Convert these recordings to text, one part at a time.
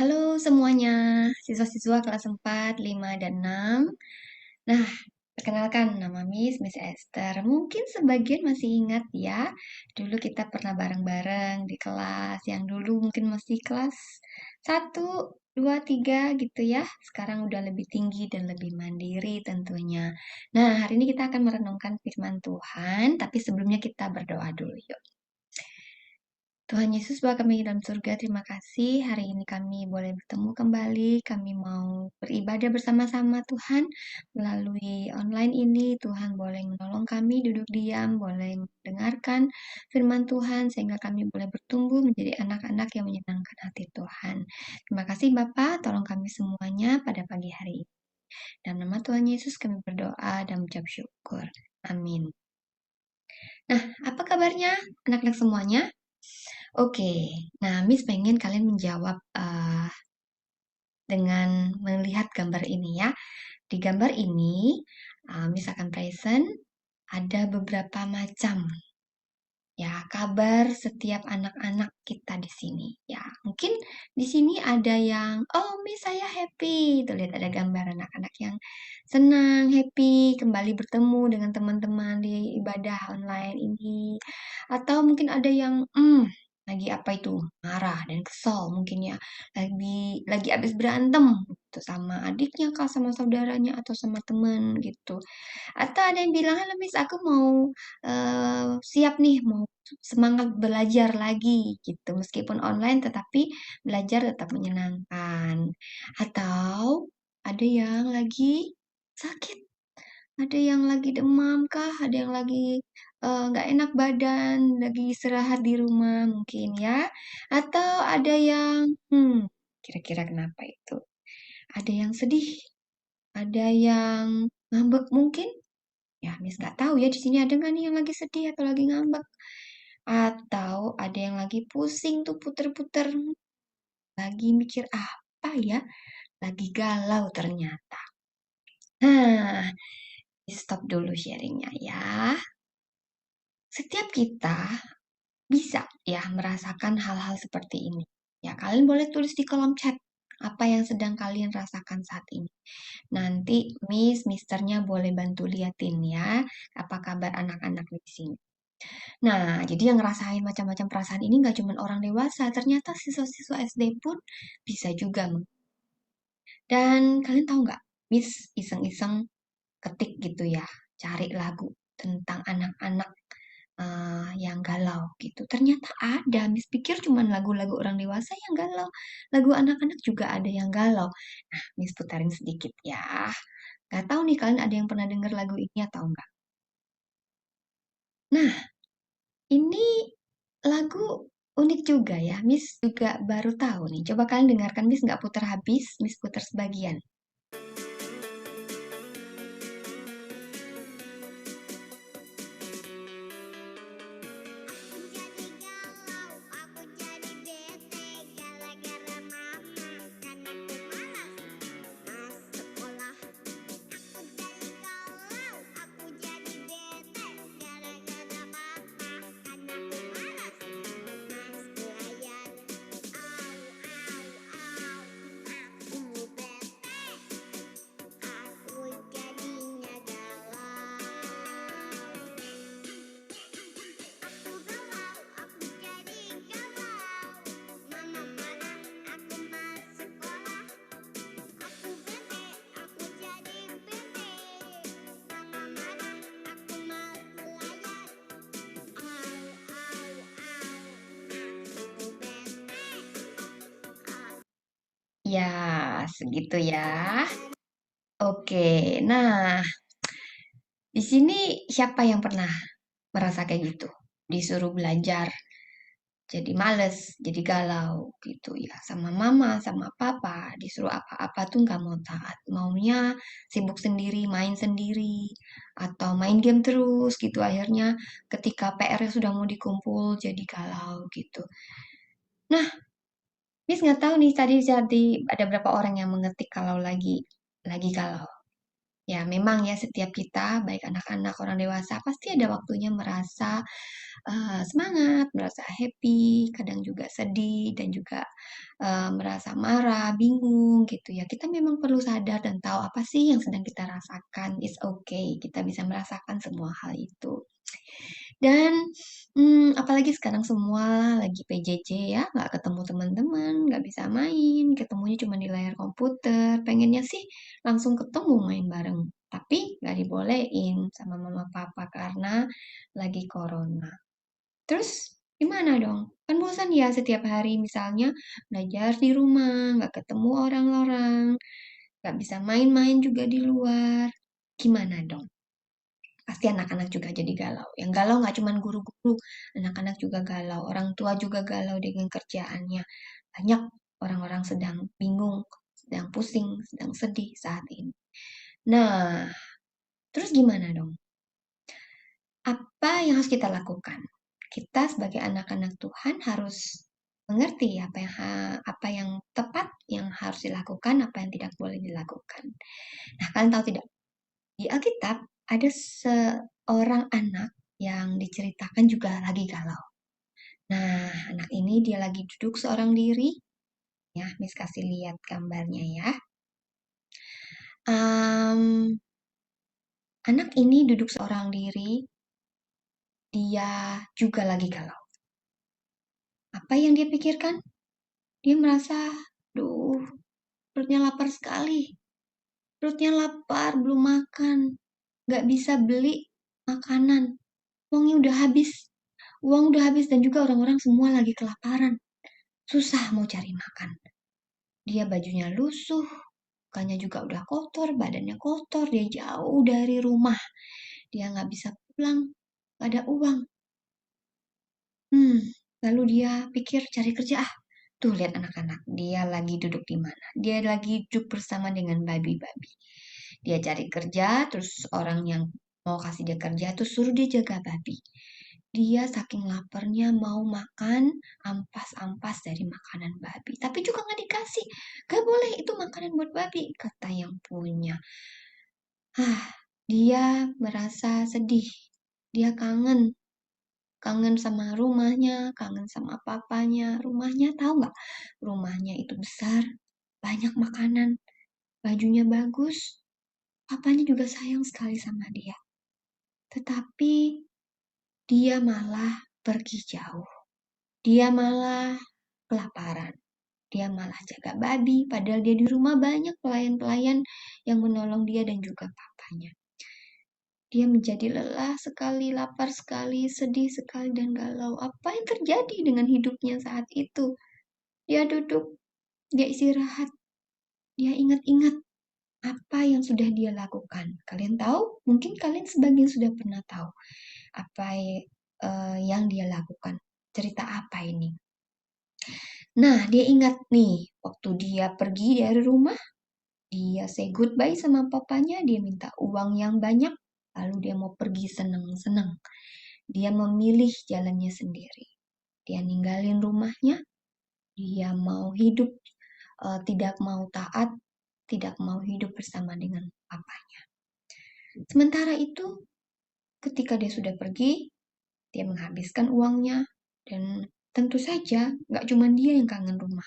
Halo semuanya, siswa-siswa kelas 4, 5, dan 6. Nah, perkenalkan nama Miss Esther. Mungkin sebagian masih ingat ya, dulu kita pernah bareng-bareng di kelas yang dulu mungkin masih kelas 1, 2, 3 gitu ya. Sekarang udah lebih tinggi dan lebih mandiri tentunya. Nah, hari ini kita akan merenungkan firman Tuhan, tapi sebelumnya kita berdoa dulu yuk. Tuhan Yesus Bapa kami dalam surga, terima kasih hari ini kami boleh bertemu kembali. Kami mau beribadah bersama-sama Tuhan melalui online ini. Tuhan boleh menolong kami duduk diam, boleh mendengarkan firman Tuhan sehingga kami boleh bertumbuh menjadi anak-anak yang menyenangkan hati Tuhan. Terima kasih Bapak, tolong kami semuanya pada pagi hari ini. Dalam nama Tuhan Yesus kami berdoa dan mengucap syukur. Amin. Nah, apa kabarnya anak-anak semuanya? Oke, nah Miss pengen kalian menjawab dengan melihat gambar ini ya. Di gambar ini, Miss akan present ada beberapa macam ya kabar setiap anak-anak kita di sini. Ya, mungkin di sini ada yang, oh Miss saya happy. Tuh lihat ada gambar anak-anak yang senang, happy, kembali bertemu dengan teman-teman di ibadah online ini. Atau mungkin ada yang, lagi apa itu marah dan kesal mungkin ya lagi habis berantem gitu sama adiknya kah sama saudaranya atau sama teman gitu atau ada yang bilang halo Miss aku mau siap nih mau semangat belajar lagi gitu meskipun online tetapi belajar tetap menyenangkan atau ada yang lagi sakit ada yang lagi demam kah? Ada yang lagi nggak enak badan, lagi istirahat di rumah mungkin ya? Atau ada yang, kira-kira kenapa itu? Ada yang sedih, ada yang ngambek mungkin? Ya, Miss nggak tahu ya di sini ada nggak nih yang lagi sedih atau lagi ngambek? Atau ada yang lagi pusing tuh puter-puter, lagi mikir apa ya? Lagi galau ternyata. Nah, stop dulu sharingnya ya. Setiap kita bisa ya merasakan hal-hal seperti ini. Ya, kalian boleh tulis di kolom chat apa yang sedang kalian rasakan saat ini. Nanti Misternya boleh bantu liatin ya, apa kabar anak-anak di sini. Nah, jadi yang ngerasain macam-macam perasaan ini nggak cuma orang dewasa, ternyata siswa-siswa SD pun bisa juga. Dan kalian tahu nggak, Miss iseng-iseng ketik gitu ya, cari lagu tentang anak-anak yang galau gitu. Ternyata ada, Miss pikir cuma lagu-lagu orang dewasa yang galau. Lagu anak-anak juga ada yang galau. Nah, Miss putarin sedikit ya. Gak tahu nih kalian ada yang pernah dengar lagu ini atau enggak. Nah, ini lagu unik juga ya. Miss juga baru tahu nih. Coba kalian dengarkan, Miss nggak putar habis, Miss putar sebagian. Ya, segitu ya. Oke, nah di sini siapa yang pernah merasa kayak gitu? Disuruh belajar, jadi males, jadi galau gitu ya. Sama mama, sama papa, disuruh apa-apa tuh nggak mau taat. Maunya sibuk sendiri, main sendiri, atau main game terus gitu. Akhirnya ketika PR-nya sudah mau dikumpul, jadi galau gitu. Nah, Miss nggak tahu nih tadi jadi ada berapa orang yang mengetik kalau lagi galau. Ya, memang ya setiap kita, baik anak-anak, orang dewasa, pasti ada waktunya merasa semangat, merasa happy, kadang juga sedih, dan juga merasa marah, bingung gitu ya. Kita memang perlu sadar dan tahu apa sih yang sedang kita rasakan. It's okay, kita bisa merasakan semua hal itu. Dan apalagi sekarang semua lagi PJJ ya, nggak ketemu teman-teman, nggak bisa main, ketemunya cuma di layar komputer. Pengennya sih langsung ketemu main bareng, tapi nggak dibolehin sama mama papa karena lagi corona. Terus gimana dong? Kan bosan ya setiap hari misalnya belajar di rumah, nggak ketemu orang-orang, nggak bisa main-main juga di luar. Gimana dong? Pasti anak-anak juga jadi galau. Yang galau nggak cuma guru-guru, anak-anak juga galau, orang tua juga galau dengan kerjaannya. Banyak orang-orang sedang bingung, sedang pusing, sedang sedih saat ini. Nah, terus gimana dong? Apa yang harus kita lakukan? Kita sebagai anak-anak Tuhan harus mengerti apa yang tepat yang harus dilakukan, apa yang tidak boleh dilakukan. Nah, kalian tahu tidak? Di Alkitab ada seorang anak yang diceritakan juga lagi galau. Nah, anak ini dia lagi duduk seorang diri. Ya, Miss kasih lihat gambarnya ya. Um, Anak ini duduk seorang diri, dia juga lagi galau. Apa yang dia pikirkan? Dia merasa, duh, perutnya lapar sekali. Perutnya lapar, belum makan. Gak bisa beli makanan. Uangnya udah habis. Uang udah habis dan juga orang-orang semua lagi kelaparan. Susah mau cari makan. Dia bajunya lusuh, mukanya juga udah kotor, badannya kotor, dia jauh dari rumah. Dia nggak bisa pulang, nggak ada uang. Lalu dia pikir cari kerja ah. Tuh lihat anak-anak, dia lagi duduk di mana? Dia lagi duduk bersama dengan babi-babi. Dia cari kerja, terus orang yang mau kasih dia kerja tuh suruh dia jaga babi. Dia saking laparnya mau makan ampas-ampas dari makanan babi. Tapi juga nggak dikasih. Gak boleh, itu makanan buat babi, kata yang punya. Dia merasa sedih. Dia kangen. Kangen sama rumahnya, kangen sama papanya. Rumahnya tahu nggak? Rumahnya itu besar, banyak makanan, bajunya bagus. Papanya juga sayang sekali sama dia. Tetapi dia malah pergi jauh. Dia malah kelaparan. Dia malah jaga babi, padahal dia di rumah banyak pelayan-pelayan yang menolong dia dan juga papanya. Dia menjadi lelah sekali, lapar sekali, sedih sekali, dan galau. Apa yang terjadi dengan hidupnya saat itu? Dia duduk, dia istirahat, dia ingat-ingat apa yang sudah dia lakukan. Kalian tahu? Mungkin kalian sebagian sudah pernah tahu apa yang dia lakukan. Cerita apa ini? Nah, dia ingat nih, waktu dia pergi dari rumah, dia say goodbye sama papanya, dia minta uang yang banyak, lalu dia mau pergi seneng-seneng. Dia memilih jalannya sendiri. Dia ninggalin rumahnya, dia mau hidup, tidak mau taat, tidak mau hidup bersama dengan papanya. Sementara itu, ketika dia sudah pergi, dia menghabiskan uangnya, dan tentu saja nggak cuma dia yang kangen rumah.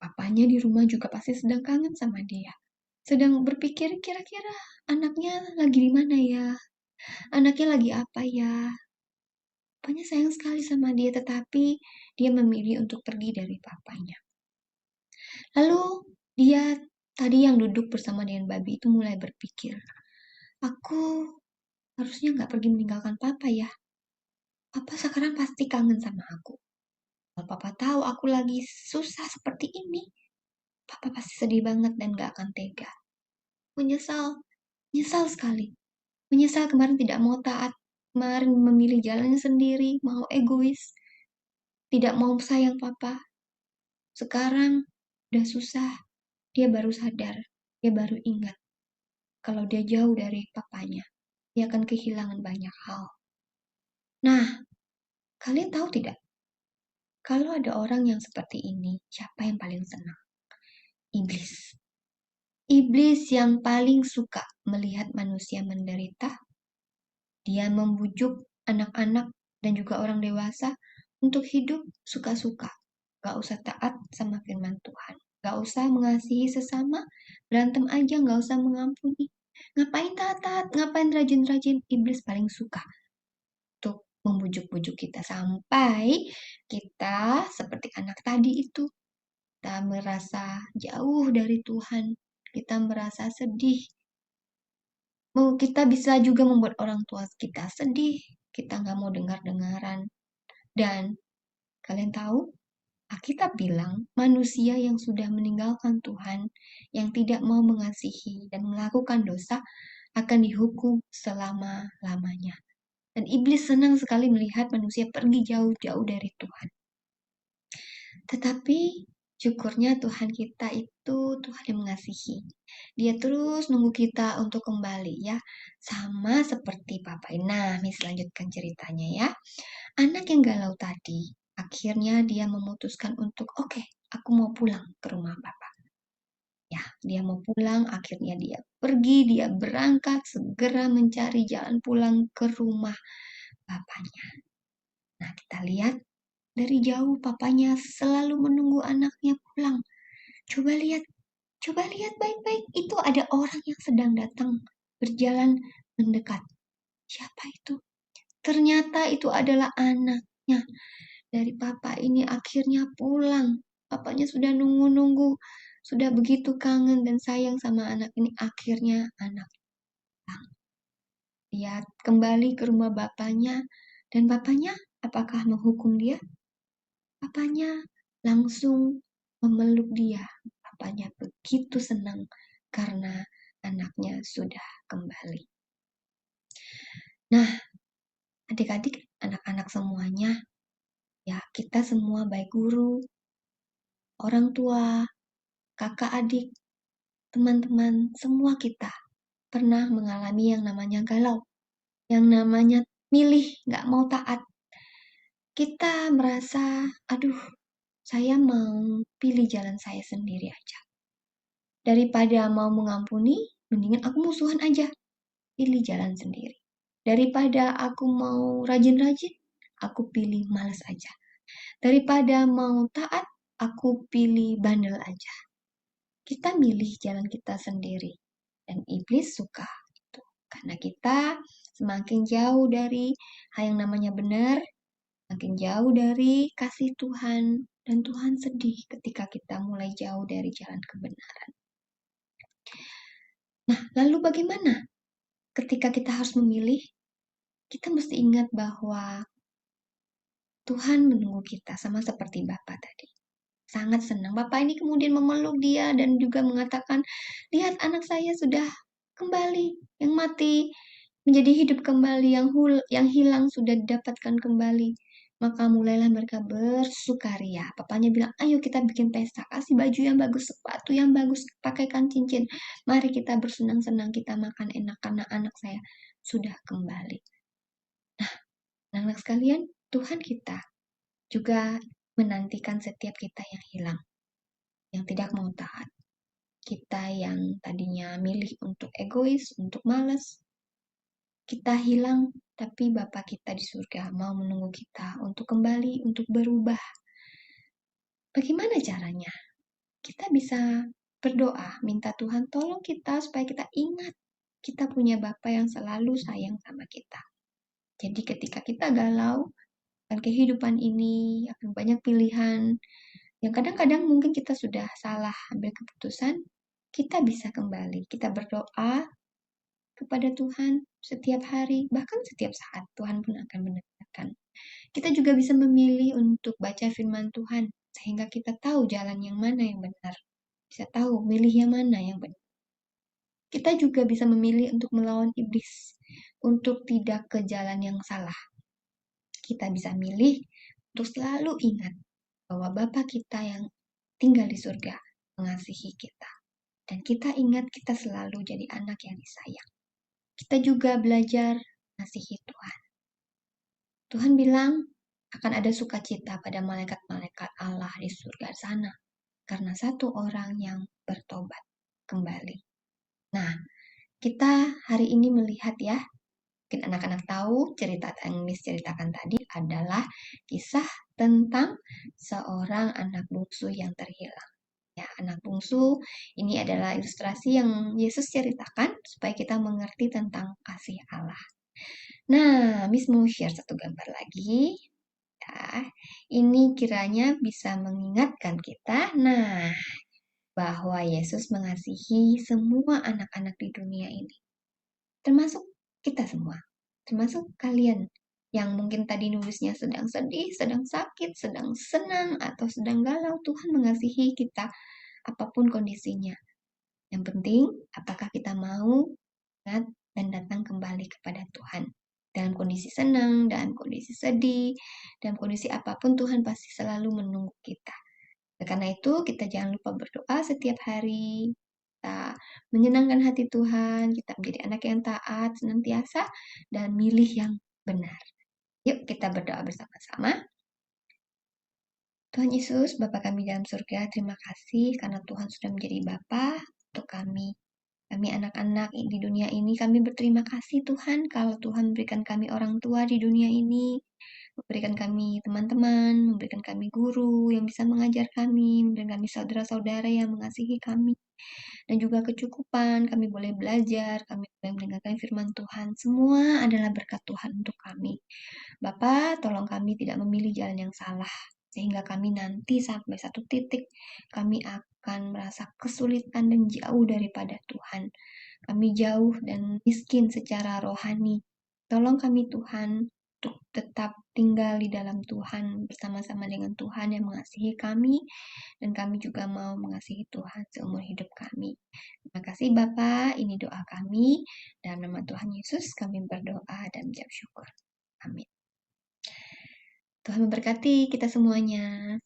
Papanya di rumah juga pasti sedang kangen sama dia. Sedang berpikir kira-kira anaknya lagi di mana ya? Anaknya lagi apa ya? Papanya sayang sekali sama dia, tetapi dia memilih untuk pergi dari papanya. Lalu dia tadi yang duduk bersama dengan babi itu mulai berpikir, aku harusnya nggak pergi meninggalkan papa ya. Papa sekarang pasti kangen sama aku. Kalau papa tahu aku lagi susah seperti ini, papa pasti sedih banget dan gak akan tega. Menyesal, menyesal sekali. Menyesal kemarin tidak mau taat, kemarin memilih jalannya sendiri, mau egois, tidak mau sayang papa. Sekarang udah susah, dia baru sadar, dia baru ingat kalau dia jauh dari papanya, dia akan kehilangan banyak hal. Nah, kalian tahu tidak? Kalau ada orang yang seperti ini, siapa yang paling senang? Iblis. Iblis yang paling suka melihat manusia menderita, dia membujuk anak-anak dan juga orang dewasa untuk hidup suka-suka. Gak usah taat sama firman Tuhan. Gak usah mengasihi sesama, berantem aja, gak usah mengampuni. Ngapain taat-taat, ngapain rajin-rajin, iblis paling suka untuk membujuk-bujuk kita sampai kita seperti anak tadi itu, kita merasa jauh dari Tuhan, kita merasa sedih. Kita bisa juga membuat orang tua kita sedih, kita nggak mau dengar-dengaran. Dan kalian tahu, Alkitab bilang manusia yang sudah meninggalkan Tuhan, yang tidak mau mengasihi dan melakukan dosa, akan dihukum selama-lamanya. Dan iblis senang sekali melihat manusia pergi jauh-jauh dari Tuhan. Tetapi syukurnya Tuhan kita itu Tuhan yang mengasihi. Dia terus nunggu kita untuk kembali ya. Sama seperti Papa. Nah, Miss lanjutkan ceritanya ya. Anak yang galau tadi, akhirnya dia memutuskan untuk, oke, aku mau pulang ke rumah Papa. Ya, dia mau pulang, akhirnya dia pergi, dia berangkat, segera mencari jalan pulang ke rumah Bapaknya. Nah, kita lihat dari jauh papanya selalu menunggu anaknya pulang. Coba lihat baik-baik. Itu ada orang yang sedang datang berjalan mendekat. Siapa itu? Ternyata itu adalah anaknya. Dari papa ini akhirnya pulang. Papanya sudah nunggu-nunggu. Sudah begitu kangen dan sayang sama anak ini. Akhirnya anak pulang. Dia kembali ke rumah bapaknya. Dan bapaknya apakah menghukum dia? Papanya langsung memeluk dia. Papanya begitu senang karena anaknya sudah kembali. Nah, adik-adik, anak-anak semuanya, ya kita semua baik guru, orang tua, kakak adik, teman-teman, semua kita pernah mengalami yang namanya galau, yang namanya milih, gak mau taat. Kita merasa, aduh, saya mau pilih jalan saya sendiri aja. Daripada mau mengampuni, mendingan aku musuhan aja. Pilih jalan sendiri. Daripada aku mau rajin-rajin, aku pilih malas aja. Daripada mau taat, aku pilih bandel aja. Kita milih jalan kita sendiri. Dan iblis suka itu. Karena kita semakin jauh dari hal yang namanya benar, makin jauh dari kasih Tuhan. Dan Tuhan sedih ketika kita mulai jauh dari jalan kebenaran. Nah, lalu bagaimana? Ketika kita harus memilih, kita mesti ingat bahwa Tuhan menunggu kita sama seperti Bapak tadi. Sangat senang. Bapak ini kemudian memeluk dia dan juga mengatakan, lihat anak saya sudah kembali, yang mati menjadi hidup kembali, yang hilang sudah didapatkan kembali. Maka mulailah mereka bersukaria. Papanya bilang, ayo kita bikin pesta, kasih baju yang bagus, sepatu yang bagus, pakaikan cincin. Mari kita bersenang-senang, kita makan enak karena anak saya sudah kembali. Nah, anak-anak sekalian, Tuhan kita juga menantikan setiap kita yang hilang, yang tidak mau taat. Kita yang tadinya milih untuk egois, untuk malas, kita hilang, tapi Bapa kita di surga mau menunggu kita untuk kembali, untuk berubah. Bagaimana caranya? Kita bisa berdoa, minta Tuhan tolong kita supaya kita ingat kita punya Bapa yang selalu sayang sama kita. Jadi ketika kita galau, dan kehidupan ini akan banyak pilihan, yang kadang-kadang mungkin kita sudah salah ambil keputusan, kita bisa kembali. Kita berdoa kepada Tuhan setiap hari, bahkan setiap saat Tuhan pun akan mendengarkan. Kita juga bisa memilih untuk baca firman Tuhan, sehingga kita tahu jalan yang mana yang benar. Bisa tahu milih yang mana yang benar. Kita juga bisa memilih untuk melawan iblis, untuk tidak ke jalan yang salah. Kita bisa milih untuk selalu ingat bahwa Bapa kita yang tinggal di surga mengasihi kita. Dan kita ingat kita selalu jadi anak yang disayang. Kita juga belajar mengasihi Tuhan. Tuhan bilang akan ada sukacita pada malaikat-malaikat Allah di surga sana karena satu orang yang bertobat. kembali. Nah, kita hari ini melihat ya, mungkin anak-anak tahu cerita yang Miss ceritakan tadi adalah kisah tentang seorang anak bungsu yang terhilang. Ya, anak bungsu ini adalah ilustrasi yang Yesus ceritakan supaya kita mengerti tentang kasih Allah. Nah, Miss mau share satu gambar lagi. Ya, ini kiranya bisa mengingatkan kita, bahwa Yesus mengasihi semua anak-anak di dunia ini, termasuk kita semua, termasuk kalian yang mungkin tadi nulisnya sedang sedih, sedang sakit, sedang senang, atau sedang galau. Tuhan mengasihi kita apapun kondisinya. Yang penting, apakah kita mau ingat dan datang kembali kepada Tuhan. Dalam kondisi senang, dalam kondisi sedih, dalam kondisi apapun Tuhan pasti selalu menunggu kita. Karena itu kita jangan lupa berdoa setiap hari. Kita menyenangkan hati Tuhan, kita menjadi anak yang taat senantiasa dan milih yang benar. Yuk kita berdoa bersama-sama. Tuhan Yesus, Bapa kami dalam surga, terima kasih karena Tuhan sudah menjadi Bapa untuk kami. Kami anak-anak di dunia ini, kami berterima kasih Tuhan kalau Tuhan memberikan kami orang tua di dunia ini, memberikan kami teman-teman, memberikan kami guru yang bisa mengajar kami, memberikan kami saudara-saudara yang mengasihi kami, dan juga kecukupan, kami boleh belajar, kami boleh mendengarkan firman Tuhan. Semua adalah berkat Tuhan untuk kami. Bapak, tolong kami tidak memilih jalan yang salah, sehingga kami nanti sampai satu titik kami akan merasa kesulitan dan jauh daripada Tuhan. Kami jauh dan miskin secara rohani. Tolong kami Tuhan untuk tetap tinggal di dalam Tuhan bersama-sama dengan Tuhan yang mengasihi kami, dan kami juga mau mengasihi Tuhan seumur hidup kami. Terima kasih Bapak, ini doa kami. Dalam nama Tuhan Yesus kami berdoa dan mengucap syukur. Amin. Tuhan memberkati kita semuanya.